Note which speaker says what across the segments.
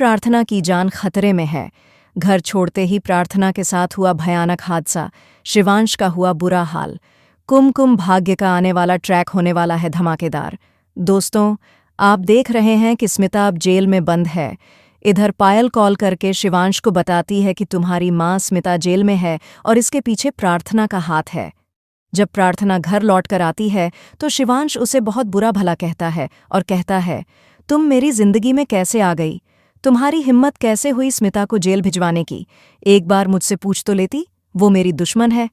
Speaker 1: प्रार्थना की जान खतरे में है। घर छोड़ते ही प्रार्थना के साथ हुआ भयानक हादसा। शिवांश का हुआ बुरा हाल। कुमकुम भाग्य का आने वाला ट्रैक होने वाला है धमाकेदार। दोस्तों, आप देख रहे हैं कि स्मिता अब जेल में बंद है। इधर पायल कॉल करके शिवांश को बताती है कि तुम्हारी माँ स्मिता जेल में है और इसके पीछे प्रार्थना का हाथ है। जब प्रार्थना घर लौटकर आती है तो शिवांश उसे बहुत बुरा भला कहता है और कहता है, तुम मेरी जिंदगी में कैसे आ गई? तुम्हारी हिम्मत कैसे हुई स्मिता को जेल भिजवाने की? एक बार मुझसे पूछ तो लेती, वो मेरी दुश्मन है।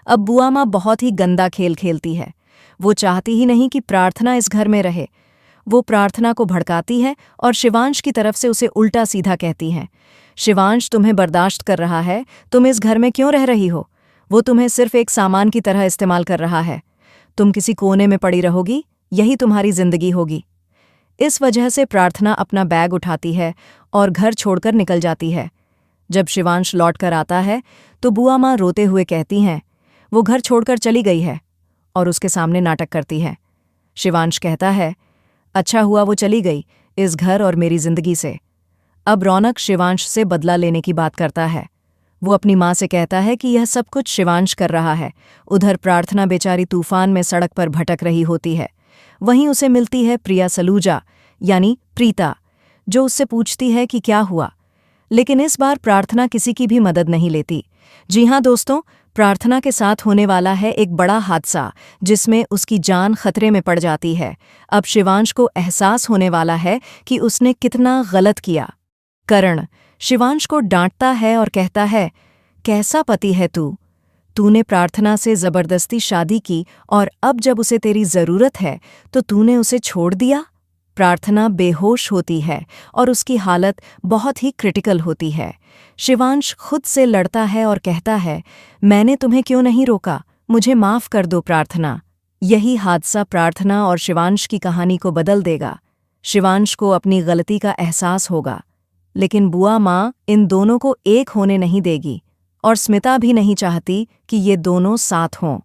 Speaker 1: अब बुआ माँ बहुत ही गंदा खेल खेलती है। वो चाहती ही नहीं कि प्रार्थना इस घर में रहे। वो प्रार्थना को भड़काती है और शिवांश की तरफ से उसे उल्टा सीधा कहती हैं। शिवांश तुम्हें बर्दाश्त कर रहा है, तुम इस घर में क्यों रह रही हो? वो तुम्हें सिर्फ एक सामान की तरह इस्तेमाल कर रहा है। तुम किसी कोने में पड़ी रहोगी, यही तुम्हारी जिंदगी होगी। इस वजह से प्रार्थना अपना बैग उठाती है और घर छोड़कर निकल जाती है। जब शिवांश लौटकर आता है तो बुआ माँ रोते हुए कहती हैं, वो घर छोड़कर चली गई है, और उसके सामने नाटक करती है। शिवांश कहता है, अच्छा हुआ वो चली गई इस घर और मेरी जिंदगी से। अब रौनक शिवांश से बदला लेने की बात करता है। वो अपनी माँ से कहता है कि यह सब कुछ शिवांश कर रहा है। उधर प्रार्थना बेचारी तूफान में सड़क पर भटक रही होती है। वहीं उसे मिलती है प्रिया सलूजा यानी प्रीता, जो उससे पूछती है कि क्या हुआ। लेकिन इस बार प्रार्थना किसी की भी मदद नहीं लेती। जी हाँ दोस्तों, प्रार्थना के साथ होने वाला है एक बड़ा हादसा जिसमें उसकी जान खतरे में पड़ जाती है। अब शिवांश को एहसास होने वाला है कि उसने कितना गलत किया। करण शिवांश को डांटता है और कहता है, कैसा पति है तू? तूने प्रार्थना से जबरदस्ती शादी की और अब जब उसे तेरी जरूरत है तो तूने उसे छोड़ दिया। प्रार्थना बेहोश होती है और उसकी हालत बहुत ही क्रिटिकल होती है। शिवांश खुद से लड़ता है और कहता है, मैंने तुम्हें क्यों नहीं रोका? मुझे माफ कर दो प्रार्थना। यही हादसा प्रार्थना और शिवांश की कहानी को बदल देगा। शिवांश को अपनी गलती का एहसास होगा, लेकिन बुआ माँ इन दोनों को एक होने नहीं देगी और स्मिता भी नहीं चाहती कि ये दोनों साथ हों।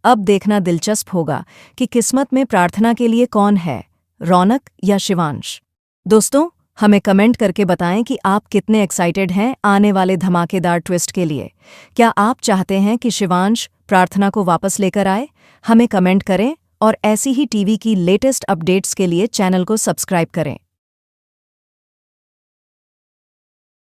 Speaker 1: अब देखना दिलचस्प होगा कि किस्मत में प्रार्थना के लिए कौन है, रौनक या शिवांश। दोस्तों, हमें कमेंट करके बताएं कि आप कितने एक्साइटेड हैं आने वाले धमाकेदार ट्विस्ट के लिए। क्या आप चाहते हैं कि शिवांश प्रार्थना को वापस लेकर आए? हमें कमेंट करें और ऐसी ही टीवी की लेटेस्ट अपडेट्स के लिए चैनल को सब्सक्राइब करें।